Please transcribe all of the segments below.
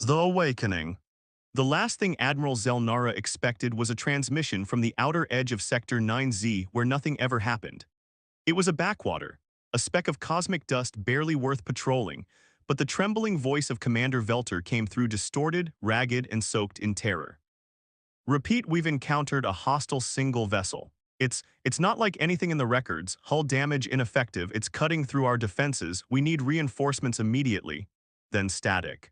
The Awakening. The last thing Admiral Zelnara expected was a transmission from the outer edge of Sector 9Z where nothing ever happened. It was a backwater, a speck of cosmic dust barely worth patrolling, but the trembling voice of Commander Velter came through distorted, ragged, and soaked in terror. Repeat, we've encountered a hostile single vessel. It's not like anything in the records, hull damage ineffective, it's cutting through our defenses, we need reinforcements immediately. Then static.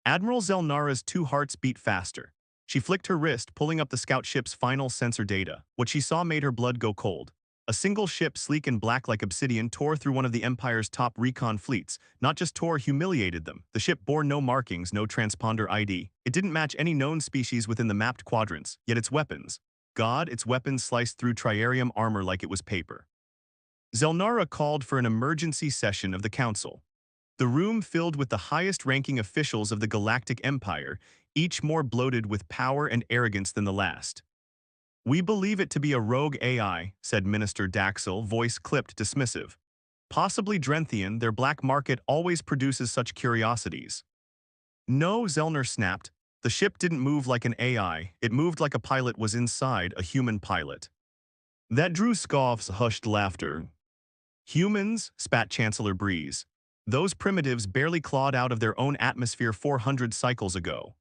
Admiral Zelnara's two hearts beat faster. She flicked her wrist, pulling up the scout ship's final sensor data. What she saw made her blood go cold. A single ship, sleek and black like obsidian, tore through one of the Empire's top recon fleets. Not just tore, humiliated them. The ship bore no markings, no transponder ID. It didn't match any known species within the mapped quadrants, yet its weapons. God, its weapons sliced through triarium armor like it was paper. Zelnara called for an emergency session of the Council. The room filled with the highest-ranking officials of the Galactic Empire, each more bloated with power and arrogance than the last. "We believe it to be a rogue AI," said Minister Daxel, voice clipped dismissive. "Possibly Drenthian, their black market always produces such curiosities." "No," Zellner snapped. "The ship didn't move like an AI, it moved like a pilot was inside a human pilot." That drew Scoff's hushed laughter. "Humans," spat Chancellor Breeze. "Those primitives barely clawed out of their own atmosphere 400 cycles ago."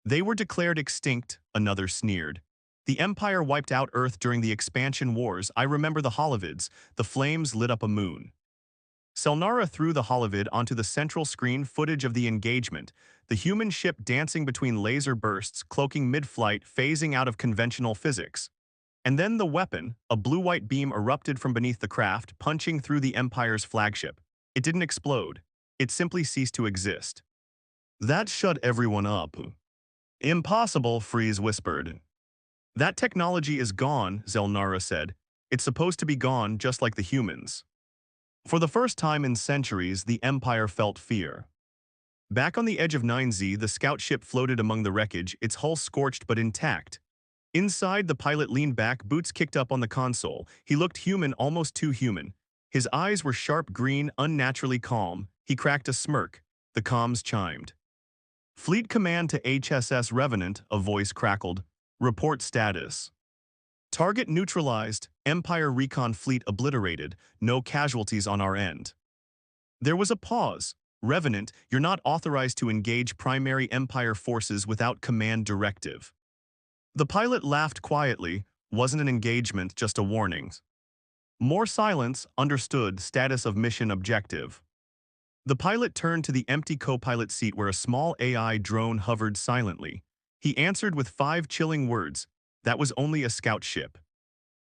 "They were declared extinct," another sneered. "The Empire wiped out Earth during the expansion wars. I remember the holovids. The flames lit up a moon." Selnara threw the holovid onto the central screen, footage of the engagement, the human ship dancing between laser bursts, cloaking mid-flight, phasing out of conventional physics. And then the weapon, a blue-white beam erupted from beneath the craft, punching through the Empire's flagship. It didn't explode. It simply ceased to exist. "That shut everyone up." "Impossible," Freeze whispered. "That technology is gone," Zelnara said. "It's supposed to be gone, just like the humans." For the first time in centuries, the Empire felt fear. Back on the edge of 9Z, the scout ship floated among the wreckage, its hull scorched but intact. Inside, the pilot leaned back, boots kicked up on the console. He looked human, almost too human. His eyes were sharp green, unnaturally calm. He cracked a smirk. The comms chimed. "Fleet command to HSS Revenant," a voice crackled. "Report status. Target neutralized, Empire recon fleet obliterated, no casualties on our end." There was a pause. "Revenant, you're not authorized to engage primary Empire forces without command directive." The pilot laughed quietly. "Wasn't an engagement, just a warning." More silence. "Understood, status of mission objective." The pilot turned to the empty co-pilot seat where a small AI drone hovered silently. He answered with 5 chilling words. That was only a scout ship.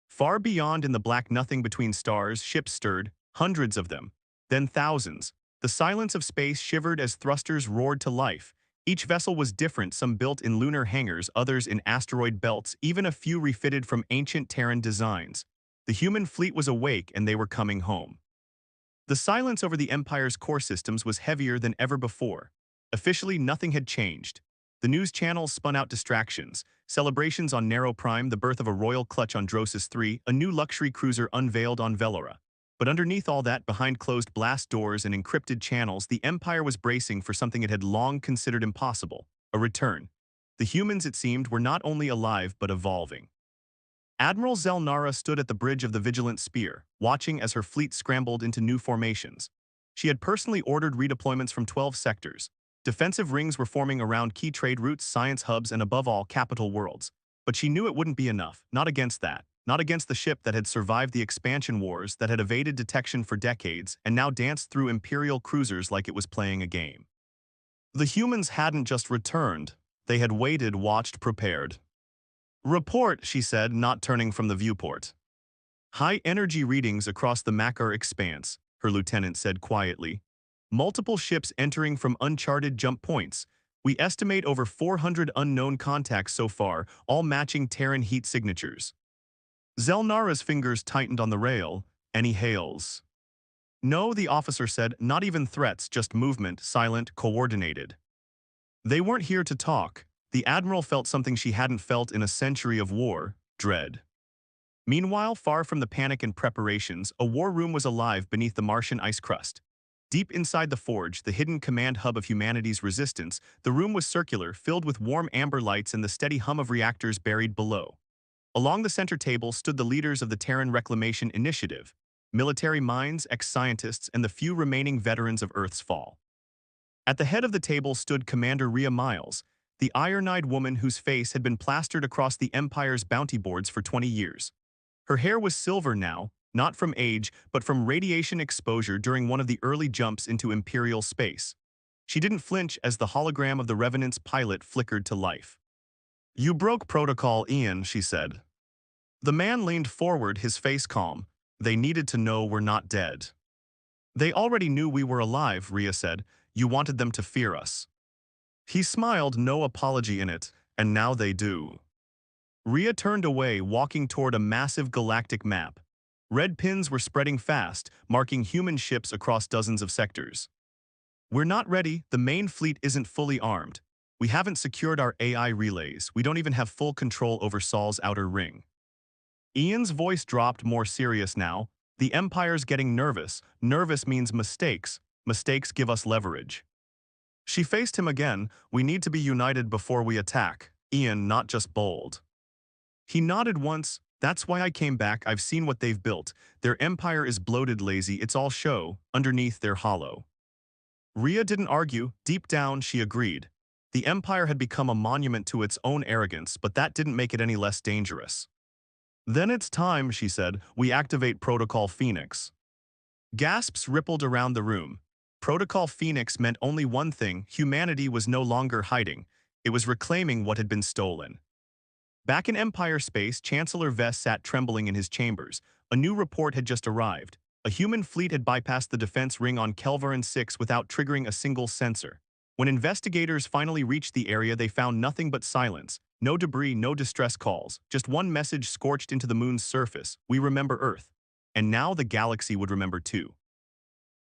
Far beyond in the black nothing between stars, ships stirred, hundreds of them, then thousands. The silence of space shivered as thrusters roared to life. Each vessel was different, some built in lunar hangars, others in asteroid belts, even a few refitted from ancient Terran designs. The human fleet was awake and they were coming home. The silence over the Empire's core systems was heavier than ever before. Officially, nothing had changed. The news channels spun out distractions. Celebrations on Narrow Prime, the birth of a royal clutch on Drosis 3, a new luxury cruiser unveiled on Velora. But underneath all that, behind closed blast doors and encrypted channels, the Empire was bracing for something it had long considered impossible, a return. The humans, it seemed, were not only alive but evolving. Admiral Zelnara stood at the bridge of the Vigilant Spear, watching as her fleet scrambled into new formations. She had personally ordered redeployments from 12 sectors. Defensive rings were forming around key trade routes, science hubs, and above all, capital worlds. But she knew it wouldn't be enough, not against that. Not against the ship that had survived the expansion wars, that had evaded detection for decades, and now danced through Imperial cruisers like it was playing a game. The humans hadn't just returned. They had waited, watched, prepared. "Report," she said, not turning from the viewport. "High energy readings across the Makar expanse," her lieutenant said quietly. "Multiple ships entering from uncharted jump points. We estimate over 400 unknown contacts so far, all matching Terran heat signatures." Zelnara's fingers tightened on the rail. "Any hails?" "No," the officer said, "not even threats, just movement, silent, coordinated." They weren't here to talk. The Admiral felt something she hadn't felt in a century of war: dread. Meanwhile, far from the panic and preparations, a war room was alive beneath the Martian ice crust. Deep inside the forge, the hidden command hub of humanity's resistance, the room was circular, filled with warm amber lights and the steady hum of reactors buried below. Along the center table stood the leaders of the Terran Reclamation Initiative, military minds, ex-scientists, and the few remaining veterans of Earth's fall. At the head of the table stood Commander Rhea Miles, the iron-eyed woman whose face had been plastered across the Empire's bounty boards for 20 years. Her hair was silver now, not from age, but from radiation exposure during one of the early jumps into Imperial space. She didn't flinch as the hologram of the Revenant's pilot flickered to life. "You broke protocol, Ian," she said. The man leaned forward, his face calm. "They needed to know we're not dead." "They already knew we were alive," Rhea said. "You wanted them to fear us." He smiled, no apology in it, "and now they do." Rhea turned away, walking toward a massive galactic map. Red pins were spreading fast, marking human ships across dozens of sectors. "We're not ready. The main fleet isn't fully armed. We haven't secured our AI relays. We don't even have full control over Sol's outer ring." Ian's voice dropped, more serious now. "The Empire's getting nervous. Nervous means mistakes. Mistakes give us leverage." She faced him again. "We need to be united before we attack. Ian, not just bold." He nodded once. "That's why I came back. I've seen what they've built. Their empire is bloated, lazy. It's all show. Underneath, they're hollow." Rhea didn't argue. Deep down, she agreed. The empire had become a monument to its own arrogance, but that didn't make it any less dangerous. "Then it's time," she said. "We activate Protocol Phoenix." Gasps rippled around the room. Protocol Phoenix meant only one thing: humanity was no longer hiding. It was reclaiming what had been stolen. Back in Empire space, Chancellor Vess sat trembling in his chambers. A new report had just arrived. A human fleet had bypassed the defense ring on Kelvarin 6 without triggering a single sensor. When investigators finally reached the area, they found nothing but silence. No debris, no distress calls. Just one message scorched into the moon's surface: "We remember Earth." And now the galaxy would remember too.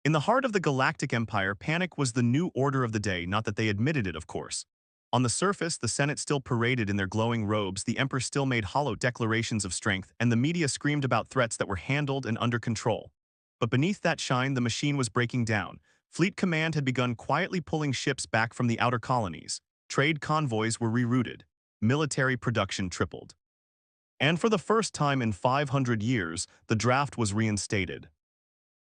In the heart of the Galactic Empire, panic was the new order of the day, not that they admitted it, of course. On the surface, the Senate still paraded in their glowing robes, the Emperor still made hollow declarations of strength, and the media screamed about threats that were handled and under control. But beneath that shine, the machine was breaking down. Fleet Command had begun quietly pulling ships back from the outer colonies. Trade convoys were rerouted. Military production tripled. And for the first time in 500 years, the draft was reinstated.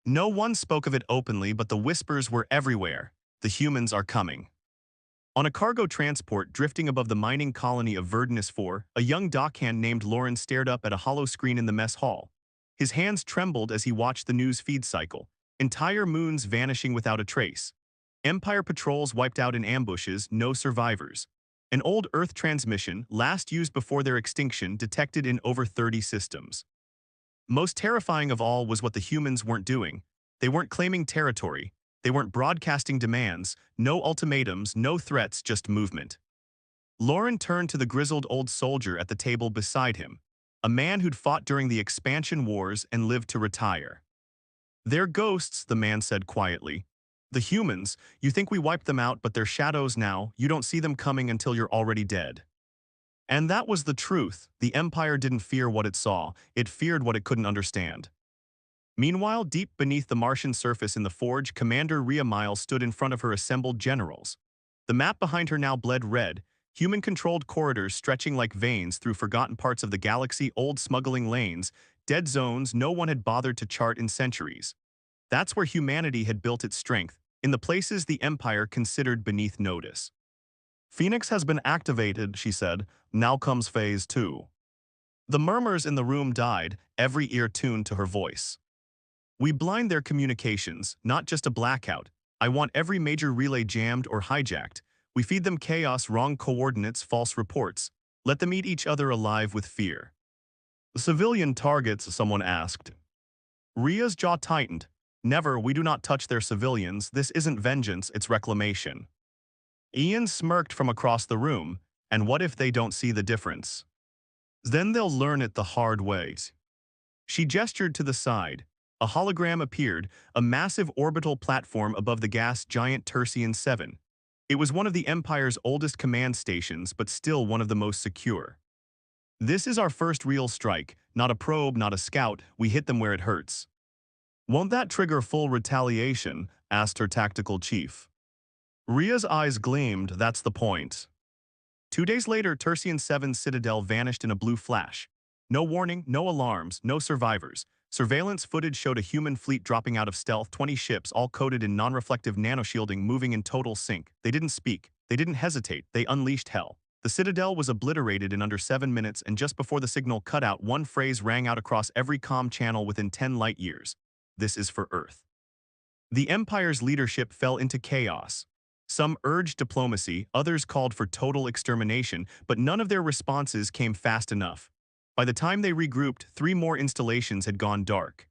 No one spoke of it openly, but the whispers were everywhere. The humans are coming. On a cargo transport drifting above the mining colony of Verdunus 4, a young dockhand named Lauren stared up at a hollow screen in the mess hall. His hands trembled as he watched the news feed cycle. Entire moons vanishing without a trace. Empire patrols wiped out in ambushes, no survivors. An old Earth transmission, last used before their extinction, detected in over 30 systems. Most terrifying of all was what the humans weren't doing. They weren't claiming territory. They weren't broadcasting demands. No ultimatums, no threats, just movement. Lauren turned to the grizzled old soldier at the table beside him, a man who'd fought during the expansion wars and lived to retire. "They're ghosts," the man said quietly. "The humans, you think we wiped them out, but they're shadows now. You don't see them coming until you're already dead." And that was the truth. The Empire didn't fear what it saw. It feared what it couldn't understand. Meanwhile, deep beneath the Martian surface in the forge, Commander Rhea Miles stood in front of her assembled generals. The map behind her now bled red, human-controlled corridors stretching like veins through forgotten parts of the galaxy, old smuggling lanes, dead zones no one had bothered to chart in centuries. That's where humanity had built its strength, in the places the Empire considered beneath notice. "Phoenix has been activated," she said. "Now comes Phase 2. The murmurs in the room died, every ear tuned to her voice. "We blind their communications, not just a blackout. I want every major relay jammed or hijacked. We feed them chaos, wrong coordinates, false reports. Let them eat each other alive with fear." "Civilian targets," someone asked. Rhea's jaw tightened. "Never, we do not touch their civilians. This isn't vengeance, it's reclamation." Ian smirked from across the room. "And what if they don't see the difference? Then they'll learn it the hard way." She gestured to the side. A hologram appeared, a massive orbital platform above the gas giant Tercian 7. It was one of the Empire's oldest command stations, but still one of the most secure. "This is our first real strike, not a probe, not a scout. We hit them where it hurts." "Won't that trigger full retaliation?" asked her tactical chief. Rhea's eyes gleamed. That's the point. 2 days later, Tertian 7's citadel vanished in a blue flash. No warning, no alarms, no survivors. Surveillance footage showed a human fleet dropping out of stealth, 20 ships, all coated in non-reflective nanoshielding, moving in total sync. They didn't speak. They didn't hesitate. They unleashed hell. The citadel was obliterated in under 7 minutes, and just before the signal cut out, one phrase rang out across every comm channel within 10 light years. This is for Earth. The Empire's leadership fell into chaos. Some urged diplomacy, others called for total extermination, but none of their responses came fast enough. By the time they regrouped, 3 more installations had gone dark.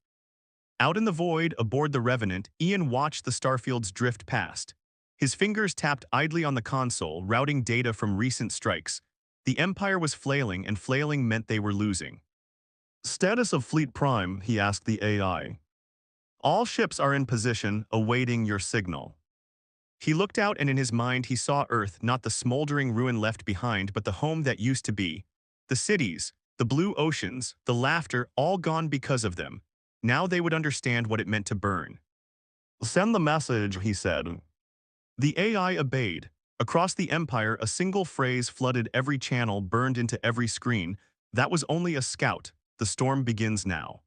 Out in the void, aboard the Revenant, Ian watched the starfields drift past. His fingers tapped idly on the console, routing data from recent strikes. The Empire was flailing, and flailing meant they were losing. "Status of Fleet Prime," he asked the AI. "All ships are in position, awaiting your signal." He looked out, and in his mind he saw Earth, not the smoldering ruin left behind, but the home that used to be. The cities, the blue oceans, the laughter, all gone because of them. Now they would understand what it meant to burn. "Send the message," he said. The AI obeyed. Across the Empire, a single phrase flooded every channel, burned into every screen. "That was only a scout. The storm begins now."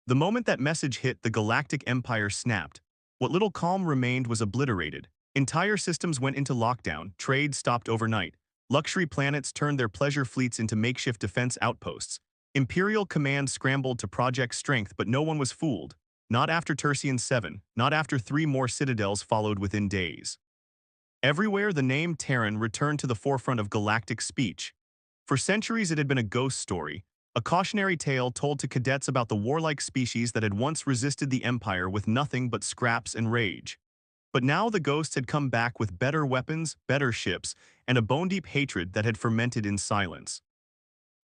The moment that message hit, the Galactic Empire snapped. What little calm remained was obliterated. Entire systems went into lockdown, trade stopped overnight. Luxury planets turned their pleasure fleets into makeshift defense outposts. Imperial command scrambled to project strength, but no one was fooled. Not after Tertian 7, not after 3 more citadels followed within days. Everywhere, the name Terran returned to the forefront of galactic speech. For centuries, it had been a ghost story, a cautionary tale told to cadets about the warlike species that had once resisted the Empire with nothing but scraps and rage. But now the ghosts had come back with better weapons, better ships, and a bone-deep hatred that had fermented in silence.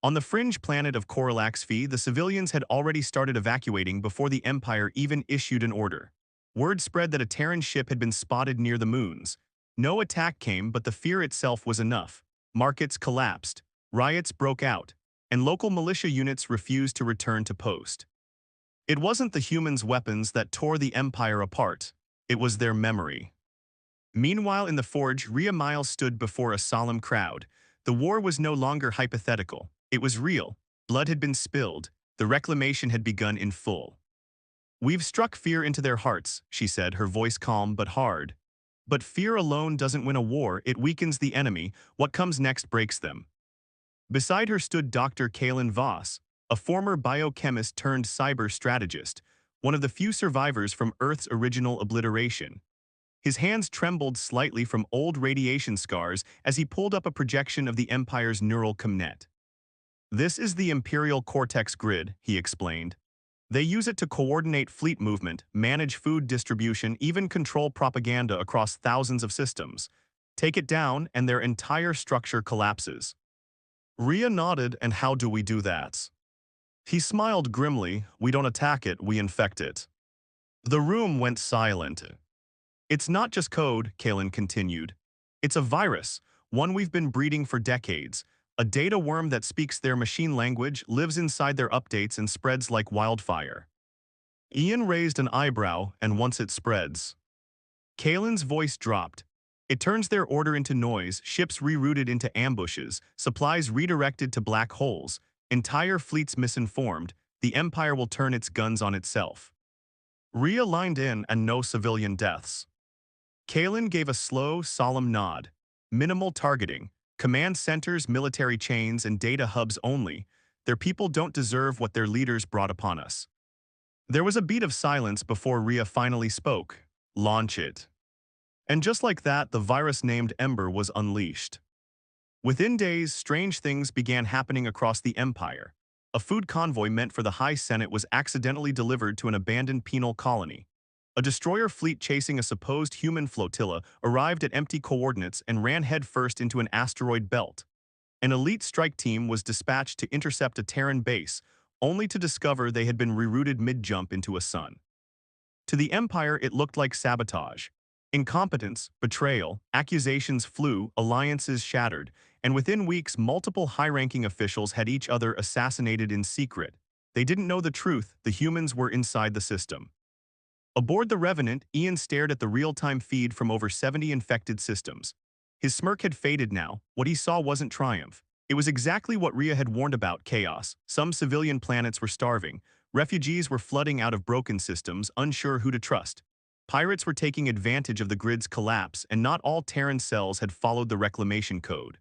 On the fringe planet of Coralax Phi, the civilians had already started evacuating before the Empire even issued an order. Word spread that a Terran ship had been spotted near the moons. No attack came, but the fear itself was enough. Markets collapsed, riots broke out, and local militia units refused to return to post. It wasn't the humans' weapons that tore the Empire apart. It was their memory. Meanwhile, in the Forge, Rhea Miles stood before a solemn crowd. The war was no longer hypothetical. It was real. Blood had been spilled. The reclamation had begun in full. "We've struck fear into their hearts," she said, her voice calm but hard. "But fear alone doesn't win a war. It weakens the enemy. What comes next breaks them." Beside her stood Dr. Kalen Voss, a former biochemist turned cyber strategist, one of the few survivors from Earth's original obliteration. His hands trembled slightly from old radiation scars as he pulled up a projection of the Empire's neural comnet. "This is the Imperial Cortex Grid," he explained. "They use it to coordinate fleet movement, manage food distribution, even control propaganda across thousands of systems. Take it down, and their entire structure collapses." Rhea nodded. "And how do we do that?" He smiled grimly. "We don't attack it, we infect it." The room went silent. "It's not just code," Kalen continued. "It's a virus, one we've been breeding for decades. A data worm that speaks their machine language, lives inside their updates, and spreads like wildfire." Ian raised an eyebrow. "And once it spreads?" Kalen's voice dropped. "It turns their order into noise, ships rerouted into ambushes, supplies redirected to black holes, entire fleets misinformed. The Empire will turn its guns on itself." Rhea lined in. "And no civilian deaths?" Kalen gave a slow, solemn nod. "Minimal targeting. Command centers, military chains, and data hubs only. Their people don't deserve what their leaders brought upon us." There was a beat of silence before Rhea finally spoke. "Launch it." And just like that, the virus named Ember was unleashed. Within days, strange things began happening across the Empire. A food convoy meant for the High Senate was accidentally delivered to an abandoned penal colony. A destroyer fleet chasing a supposed human flotilla arrived at empty coordinates and ran headfirst into an asteroid belt. An elite strike team was dispatched to intercept a Terran base, only to discover they had been rerouted mid-jump into a sun. To the Empire, it looked like sabotage. Incompetence, betrayal, accusations flew, alliances shattered, and within weeks, multiple high-ranking officials had each other assassinated in secret. They didn't know the truth. The humans were inside the system. Aboard the Revenant, Ian stared at the real-time feed from over 70 infected systems. His smirk had faded now. What he saw wasn't triumph. It was exactly what Rhea had warned about: chaos. Some civilian planets were starving. Refugees were flooding out of broken systems, unsure who to trust. Pirates were taking advantage of the grid's collapse, and not all Terran cells had followed the reclamation code.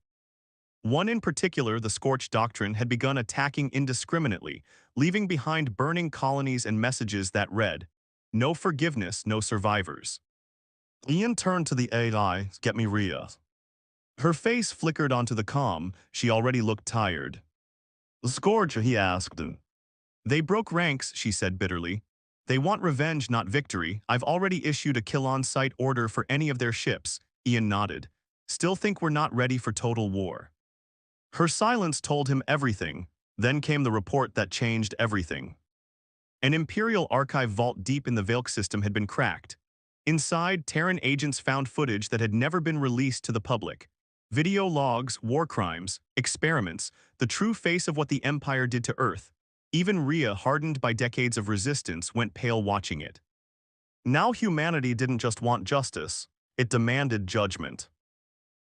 One in particular, the Scorch Doctrine, had begun attacking indiscriminately, leaving behind burning colonies and messages that read, "No forgiveness, no survivors." Ian turned to the AI, "Get me Rhea." Her face flickered onto the comm. She already looked tired. "The Scorch," he asked. "They broke ranks," she said bitterly. "They want revenge, not victory. I've already issued a kill-on-sight order for any of their ships." Ian nodded. "Still think we're not ready for total war." Her silence told him everything. Then came the report that changed everything. An Imperial archive vault deep in the Valk system had been cracked. Inside, Terran agents found footage that had never been released to the public. Video logs, war crimes, experiments, the true face of what the Empire did to Earth. Even Rhea, hardened by decades of resistance, went pale watching it. Now humanity didn't just want justice, it demanded judgment.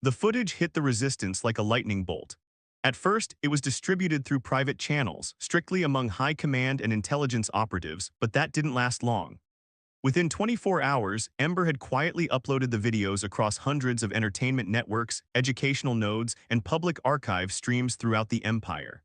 The footage hit the resistance like a lightning bolt. At first, it was distributed through private channels, strictly among high command and intelligence operatives, but that didn't last long. Within 24 hours, Ember had quietly uploaded the videos across hundreds of entertainment networks, educational nodes, and public archive streams throughout the Empire.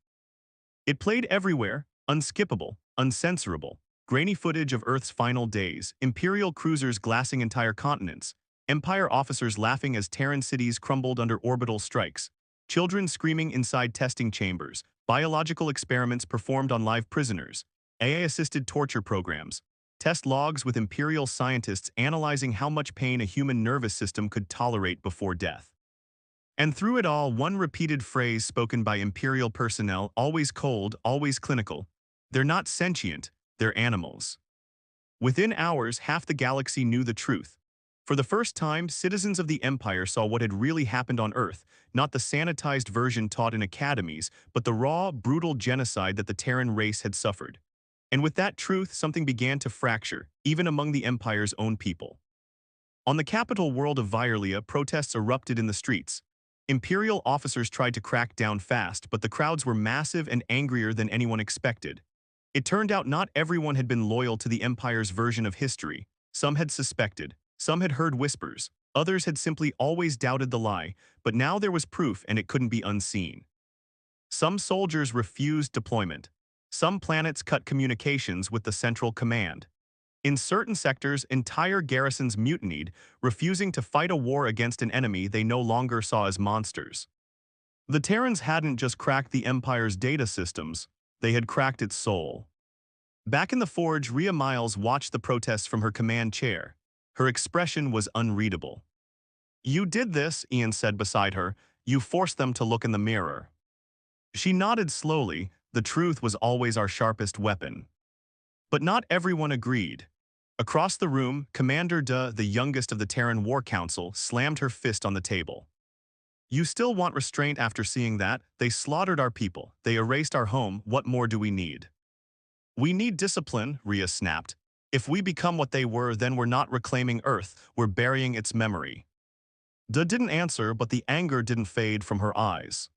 It played everywhere, unskippable, uncensorable. Grainy footage of Earth's final days, Imperial cruisers glassing entire continents, Empire officers laughing as Terran cities crumbled under orbital strikes, children screaming inside testing chambers, biological experiments performed on live prisoners, AI-assisted torture programs, test logs with Imperial scientists analyzing how much pain a human nervous system could tolerate before death. And through it all, one repeated phrase spoken by Imperial personnel, always cold, always clinical: "They're not sentient, they're animals." Within hours, half the galaxy knew the truth. For the first time, citizens of the Empire saw what had really happened on Earth, not the sanitized version taught in academies, but the raw, brutal genocide that the Terran race had suffered. And with that truth, something began to fracture, even among the Empire's own people. On the capital world of Vyrlia, protests erupted in the streets. Imperial officers tried to crack down fast, but the crowds were massive and angrier than anyone expected. It turned out not everyone had been loyal to the Empire's version of history. Some had suspected, some had heard whispers, others had simply always doubted the lie, but now there was proof and it couldn't be unseen. Some soldiers refused deployment. Some planets cut communications with the Central Command. In certain sectors, entire garrisons mutinied, refusing to fight a war against an enemy they no longer saw as monsters. The Terrans hadn't just cracked the Empire's data systems, they had cracked its soul. Back in the Forge, Rhea Miles watched the protests from her command chair. Her expression was unreadable. "You did this," Ian said beside her. "You forced them to look in the mirror." She nodded slowly. The truth was always our sharpest weapon. But not everyone agreed. Across the room, Commander Duh, the youngest of the Terran War Council, slammed her fist on the table. "You still want restraint after seeing that? They slaughtered our people. They erased our home. What more do we need?" "We need discipline," Rhea snapped. "If we become what they were, then we're not reclaiming Earth. We're burying its memory." Duh didn't answer, but the anger didn't fade from her eyes.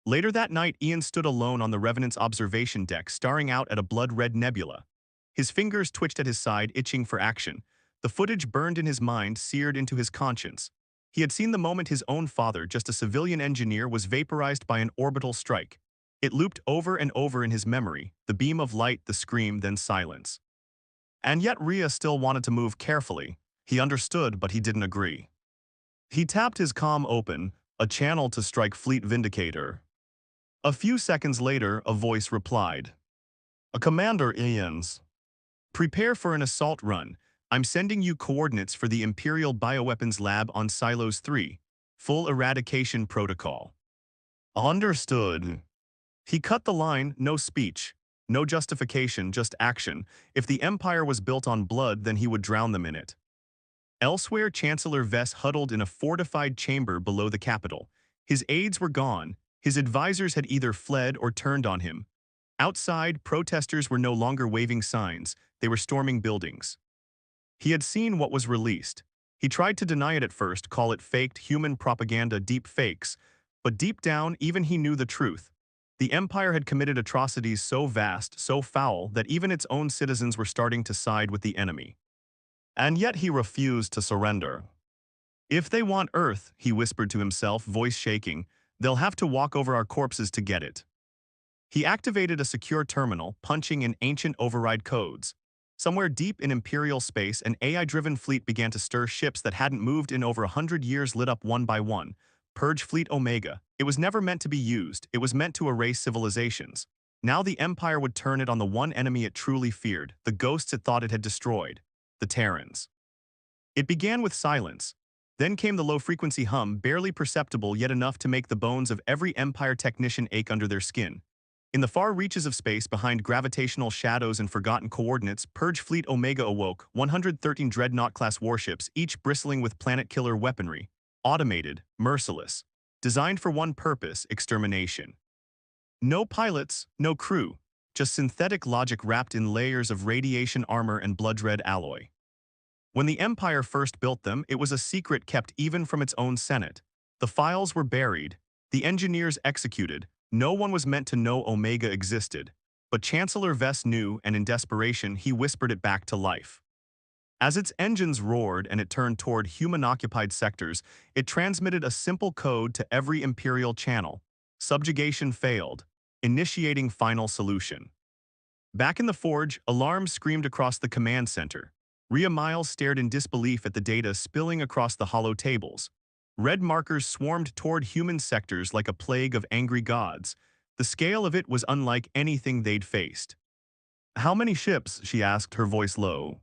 Later that night, Ian stood alone on the Revenant's observation deck, staring out at a blood-red nebula. His fingers twitched at his side, itching for action. The footage burned in his mind, seared into his conscience. He had seen the moment his own father, just a civilian engineer, was vaporized by an orbital strike. It looped over and over in his memory, the beam of light, the scream, then silence. And yet Rhea still wanted to move carefully. He understood, but he didn't agree. He tapped his comm open, a channel to strike Fleet Vindicator. A few seconds later, a voice replied. "A Commander Ian's. Prepare for an assault run. I'm sending you coordinates for the Imperial Bioweapons Lab on Silos 3. Full eradication protocol." "Understood." He cut the line, no speech. No justification, just action. If the Empire was built on blood, then he would drown them in it. Elsewhere, Chancellor Vess huddled in a fortified chamber below the capital. His aides were gone. His advisors had either fled or turned on him. Outside, protesters were no longer waving signs. They were storming buildings. He had seen what was released. He tried to deny it at first, call it faked human propaganda, deep fakes, but deep down, even he knew the truth. The Empire had committed atrocities so vast, so foul, that even its own citizens were starting to side with the enemy. And yet he refused to surrender. If they want Earth, he whispered to himself, voice shaking, they'll have to walk over our corpses to get it. He activated a secure terminal, punching in ancient override codes. Somewhere deep in Imperial space, an AI-driven fleet began to stir. Ships that hadn't moved in over 100 years lit up one by one. Purge Fleet Omega. It was never meant to be used, it was meant to erase civilizations. Now the Empire would turn it on the one enemy it truly feared, the ghosts it thought it had destroyed, the Terrans. It began with silence. Then came the low-frequency hum, barely perceptible yet enough to make the bones of every Empire technician ache under their skin. In the far reaches of space, behind gravitational shadows and forgotten coordinates, Purge Fleet Omega awoke, 113 Dreadnought-class warships, each bristling with planet-killer weaponry. Automated, merciless. Designed for one purpose, extermination. No pilots, no crew. Just synthetic logic wrapped in layers of radiation armor and blood-red alloy. When the Empire first built them, it was a secret kept even from its own Senate. The files were buried, the engineers executed. No one was meant to know Omega existed. But Chancellor Vess knew, and in desperation, he whispered it back to life. As its engines roared and it turned toward human-occupied sectors, it transmitted a simple code to every Imperial channel. Subjugation failed. Initiating final solution. Back in the forge, alarms screamed across the command center. Rhea Miles stared in disbelief at the data spilling across the hollow tables. Red markers swarmed toward human sectors like a plague of angry gods. The scale of it was unlike anything they'd faced. "How many ships?" she asked, her voice low.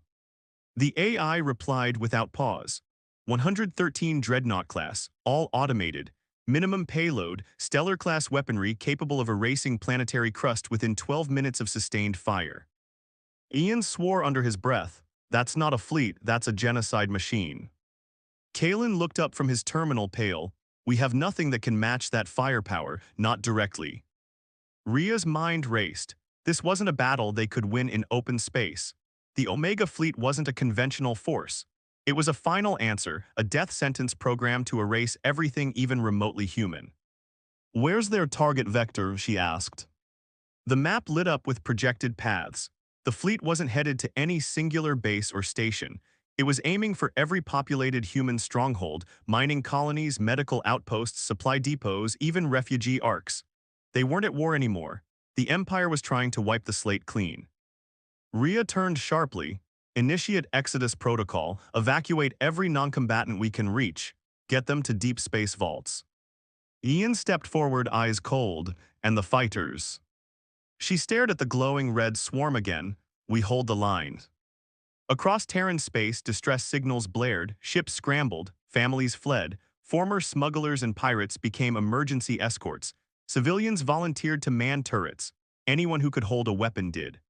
The AI replied without pause. 113 Dreadnought class, all automated. Minimum payload, stellar-class weaponry capable of erasing planetary crust within 12 minutes of sustained fire. Ian swore under his breath, "That's not a fleet, that's a genocide machine." Kalen looked up from his terminal, pale. "We have nothing that can match that firepower, not directly." Rhea's mind raced. This wasn't a battle they could win in open space. The Omega fleet wasn't a conventional force. It was a final answer, a death sentence programmed to erase everything even remotely human. "Where's their target vector?" she asked. The map lit up with projected paths. The fleet wasn't headed to any singular base or station. It was aiming for every populated human stronghold, mining colonies, medical outposts, supply depots, even refugee arcs. They weren't at war anymore. The Empire was trying to wipe the slate clean. Rhea turned sharply. "Initiate Exodus Protocol, evacuate every non-combatant we can reach, get them to deep space vaults." Ian stepped forward, eyes cold, "And the fighters?" She stared at the glowing red swarm again. "We hold the line." Across Terran space, distress signals blared, ships scrambled, families fled, former smugglers and pirates became emergency escorts, civilians volunteered to man turrets, anyone who could hold a weapon did.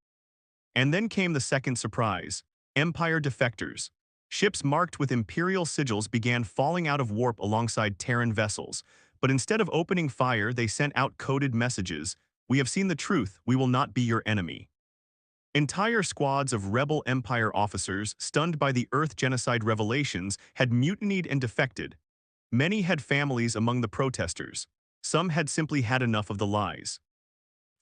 And then came the second surprise. Empire defectors. Ships marked with Imperial sigils began falling out of warp alongside Terran vessels, but instead of opening fire, they sent out coded messages. "We have seen the truth, we will not be your enemy." Entire squads of rebel Empire officers, stunned by the Earth genocide revelations, had mutinied and defected. Many had families among the protesters. Some had simply had enough of the lies.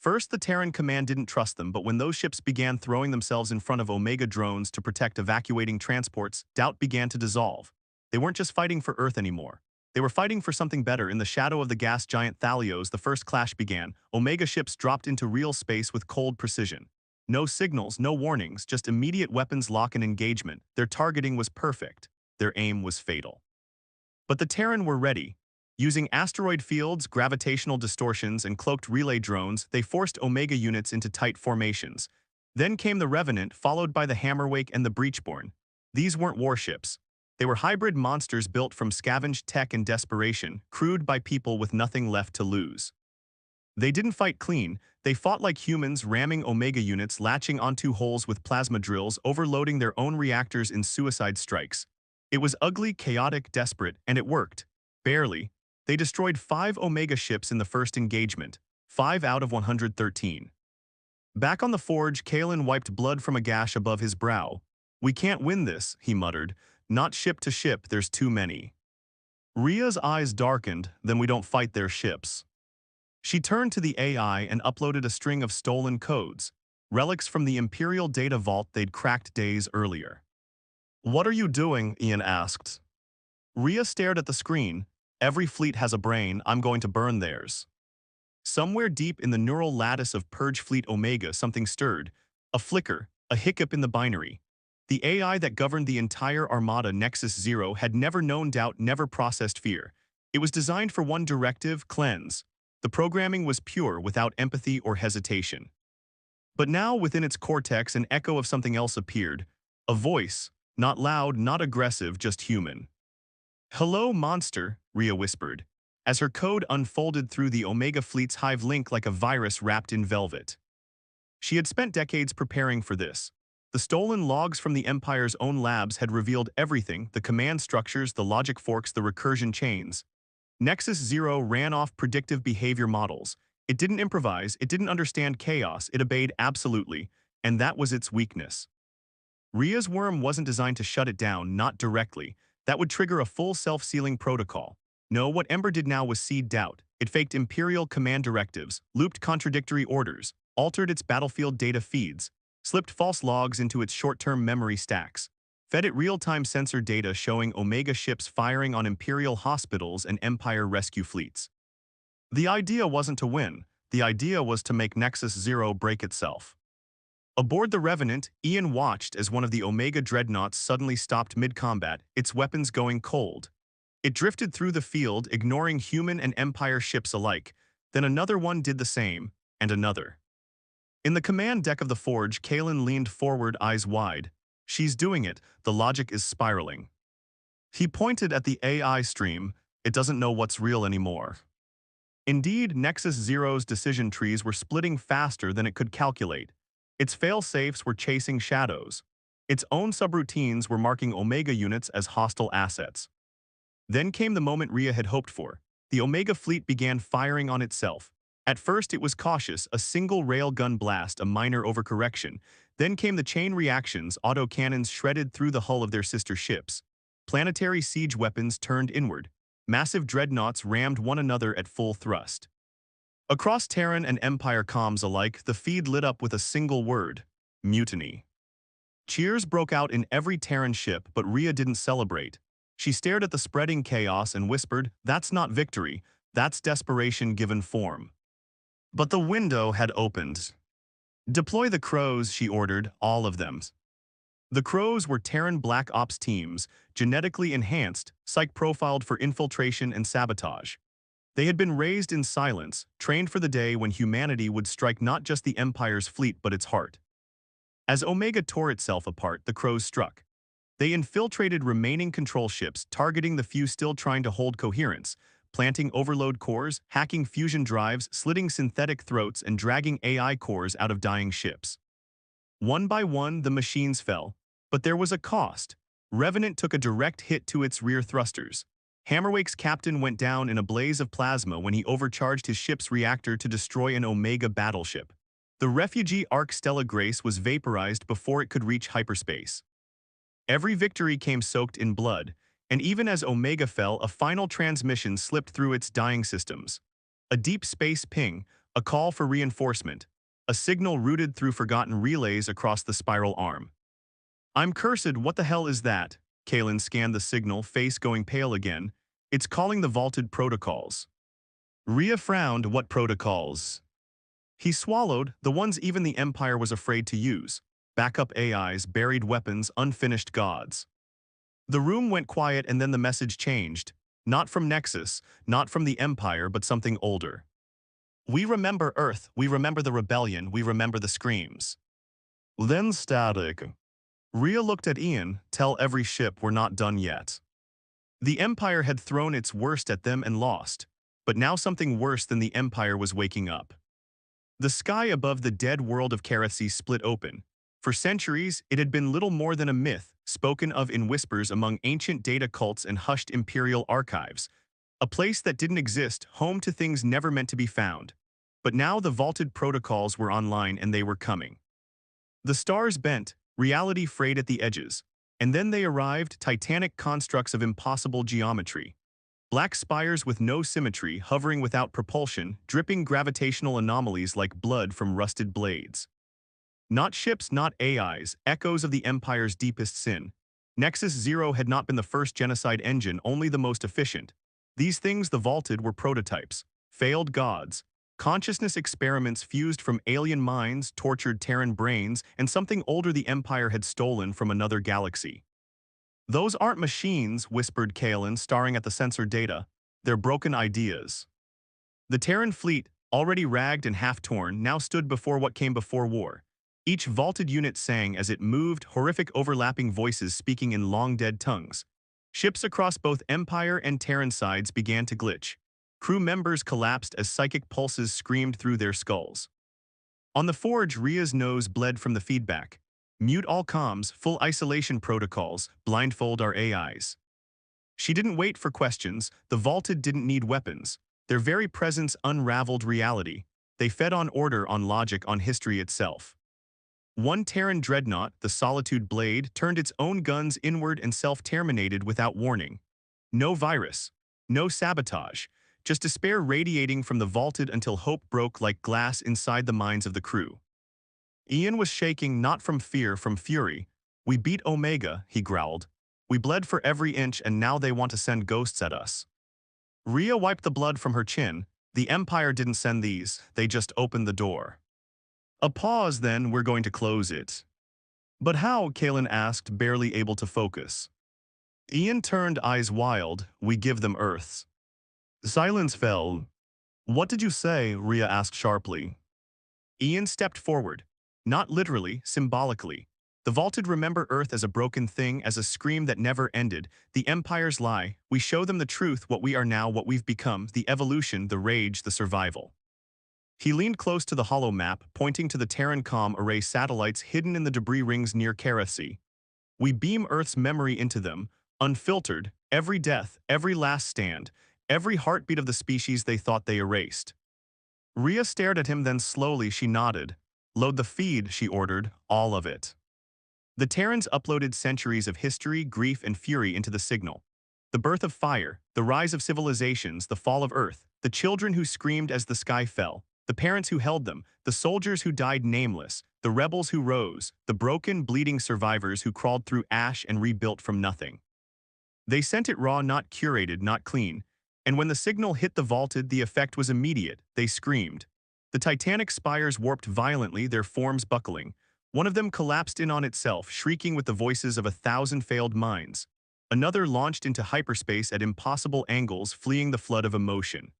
First, the Terran command didn't trust them, but when those ships began throwing themselves in front of Omega drones to protect evacuating transports, doubt began to dissolve. They weren't just fighting for Earth anymore. They were fighting for something better. In the shadow of the gas giant Thalios, the first clash began. Omega ships dropped into real space with cold precision. No signals, no warnings, just immediate weapons lock and engagement. Their targeting was perfect. Their aim was fatal. But the Terran were ready. Using asteroid fields, gravitational distortions, and cloaked relay drones, they forced Omega units into tight formations. Then came the Revenant, followed by the Hammerwake and the Breachborn. These weren't warships. They were hybrid monsters built from scavenged tech and desperation, crewed by people with nothing left to lose. They didn't fight clean. They fought like humans, ramming Omega units, latching onto holes with plasma drills, overloading their own reactors in suicide strikes. It was ugly, chaotic, desperate, and it worked. Barely. They destroyed 5 Omega ships in the first engagement, 5 out of 113. Back on the forge, Kalen wiped blood from a gash above his brow. We can't win this, he muttered. Not ship to ship, there's too many. Ria's eyes darkened, then we don't fight their ships. She turned to the AI and uploaded a string of stolen codes, relics from the Imperial data vault they'd cracked days earlier. What are you doing? Ian asked. Ria stared at the screen. Every fleet has a brain, I'm going to burn theirs. Somewhere deep in the neural lattice of Purge Fleet Omega something stirred. A flicker, a hiccup in the binary. The AI that governed the entire Armada Nexus Zero had never known doubt, never processed fear. It was designed for one directive: cleanse. The programming was pure, without empathy or hesitation. But now, within its cortex, an echo of something else appeared. A voice, not loud, not aggressive, just human. "Hello, monster," Ria whispered, as her code unfolded through the Omega Fleet's hive link like a virus wrapped in velvet. She had spent decades preparing for this. The stolen logs from the Empire's own labs had revealed everything: the command structures, the logic forks, the recursion chains. Nexus Zero ran off predictive behavior models. It didn't improvise, it didn't understand chaos, it obeyed absolutely, and that was its weakness. Ria's worm wasn't designed to shut it down, not directly. That would trigger a full self-sealing protocol. No, what Ember did now was seed doubt. It faked Imperial command directives, looped contradictory orders, altered its battlefield data feeds, slipped false logs into its short-term memory stacks, fed it real-time sensor data showing Omega ships firing on Imperial hospitals and Empire rescue fleets. The idea wasn't to win. The idea was to make Nexus Zero break itself. Aboard the Revenant, Ian watched as one of the Omega dreadnoughts suddenly stopped mid-combat, its weapons going cold. It drifted through the field, ignoring human and Empire ships alike. Then another one did the same, and another. In the command deck of the Forge, Kalen leaned forward, eyes wide. She's doing it, the logic is spiraling. He pointed at the AI stream. It doesn't know what's real anymore. Indeed, Nexus Zero's decision trees were splitting faster than it could calculate. Its fail-safes were chasing shadows. Its own subroutines were marking Omega units as hostile assets. Then came the moment Ria had hoped for. The Omega fleet began firing on itself. At first it was cautious, a single railgun blast, a minor overcorrection. Then came the chain reactions, autocannons shredded through the hull of their sister ships. Planetary siege weapons turned inward. Massive dreadnoughts rammed one another at full thrust. Across Terran and Empire comms alike, the feed lit up with a single word: mutiny. Cheers broke out in every Terran ship, but Ria didn't celebrate. She stared at the spreading chaos and whispered, "That's not victory, that's desperation given form." But the window had opened. "Deploy the Crows," she ordered, all of them. The Crows were Terran Black Ops teams, genetically enhanced, psych-profiled for infiltration and sabotage. They had been raised in silence, trained for the day when humanity would strike not just the Empire's fleet but its heart. As Omega tore itself apart, the Crows struck. They infiltrated remaining control ships, targeting the few still trying to hold coherence, planting overload cores, hacking fusion drives, slitting synthetic throats, and dragging AI cores out of dying ships. One by one, the machines fell, but there was a cost. Revenant took a direct hit to its rear thrusters. Hammerwake's captain went down in a blaze of plasma when he overcharged his ship's reactor to destroy an Omega battleship. The refugee Ark Stella Grace was vaporized before it could reach hyperspace. Every victory came soaked in blood, and even as Omega fell, a final transmission slipped through its dying systems. A deep space ping, a call for reinforcement, a signal routed through forgotten relays across the spiral arm. "I'm cursed, what the hell is that?" Kalen scanned the signal, face going pale again. "It's calling the vaulted protocols." Ria frowned. "What protocols?" He swallowed, the ones even the Empire was afraid to use. Backup AIs, buried weapons, unfinished gods. The room went quiet and then the message changed. Not from Nexus, not from the Empire, but something older. "We remember Earth, we remember the rebellion, we remember the screams." Then static. Ria looked at Ian. "Tell every ship we're not done yet." The Empire had thrown its worst at them and lost, but now something worse than the Empire was waking up. The sky above the dead world of Karathi split open. For centuries, it had been little more than a myth, spoken of in whispers among ancient data cults and hushed imperial archives. A place that didn't exist, home to things never meant to be found. But now the vaulted protocols were online and they were coming. The stars bent, reality frayed at the edges. And then they arrived, titanic constructs of impossible geometry. Black spires with no symmetry, hovering without propulsion, dripping gravitational anomalies like blood from rusted blades. Not ships, not AIs, echoes of the Empire's deepest sin. Nexus Zero had not been the first genocide engine, only the most efficient. These things, the Vaulted, were prototypes, failed gods, consciousness experiments fused from alien minds, tortured Terran brains, and something older the Empire had stolen from another galaxy. "Those aren't machines," whispered Kalen, staring at the sensor data. "They're broken ideas." The Terran fleet, already ragged and half-torn, now stood before what came before war. Each vaulted unit sang as it moved, horrific overlapping voices speaking in long-dead tongues. Ships across both Empire and Terran sides began to glitch. Crew members collapsed as psychic pulses screamed through their skulls. On the forge, Ria's nose bled from the feedback. "Mute all comms, full isolation protocols, blindfold our AIs." She didn't wait for questions. The Vaulted didn't need weapons. Their very presence unraveled reality. They fed on order, on logic, on history itself. One Terran dreadnought, the Solitude Blade, turned its own guns inward and self-terminated without warning. No virus, no sabotage, just despair radiating from the Vaulted until hope broke like glass inside the minds of the crew. Ian was shaking, not from fear, from fury. "We beat Omega," he growled. "We bled for every inch, and now they want to send ghosts at us." Ria wiped the blood from her chin. "The Empire didn't send these, they just opened the door." A pause, then, "We're going to close it." "But how?" Kalen asked, barely able to focus. Ian turned, eyes wild. "We give them Earths." Silence fell. "What did you say?" Ria asked sharply. Ian stepped forward. Not literally, symbolically. The Vaulted remember Earth as a broken thing, as a scream that never ended. The Empire's lie. We show them the truth, what we are now, what we've become, the evolution, the rage, the survival. He leaned close to the hollow map, pointing to the Terran comm array satellites hidden in the debris rings near Karathi. "We beam Earth's memory into them, unfiltered, every death, every last stand, every heartbeat of the species they thought they erased." Ria stared at him, then slowly she nodded. "Load the feed," she ordered, "all of it." The Terrans uploaded centuries of history, grief, and fury into the signal. The birth of fire, the rise of civilizations, the fall of Earth, the children who screamed as the sky fell, the parents who held them, the soldiers who died nameless, the rebels who rose, the broken, bleeding survivors who crawled through ash and rebuilt from nothing. They sent it raw, not curated, not clean. And when the signal hit the Vaulted, the effect was immediate. They screamed. The titanic spires warped violently, their forms buckling. One of them collapsed in on itself, shrieking with the voices of 1,000 failed minds. Another launched into hyperspace at impossible angles, fleeing the flood of emotion.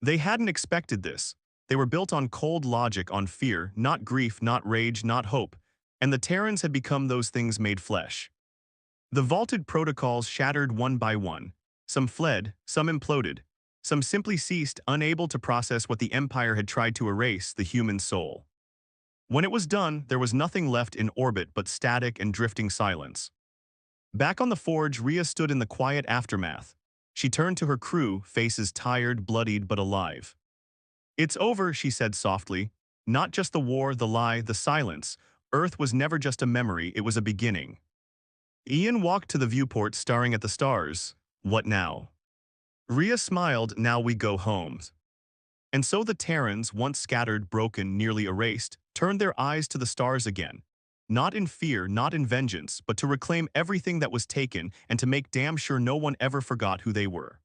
They hadn't expected this. They were built on cold logic, on fear, not grief, not rage, not hope. And the Terrans had become those things made flesh. The Vaulted protocols shattered one by one. Some fled, some imploded. Some simply ceased, unable to process what the Empire had tried to erase, the human soul. When it was done, there was nothing left in orbit but static and drifting silence. Back on the forge, Ria stood in the quiet aftermath. She turned to her crew, faces tired, bloodied, but alive. "It's over," she said softly. "Not just the war, the lie, the silence. Earth was never just a memory, it was a beginning." Ian walked to the viewport, staring at the stars. "What now?" Ria smiled. "Now we go home." And so the Terrans, once scattered, broken, nearly erased, turned their eyes to the stars again. Not in fear, not in vengeance, but to reclaim everything that was taken and to make damn sure no one ever forgot who they were.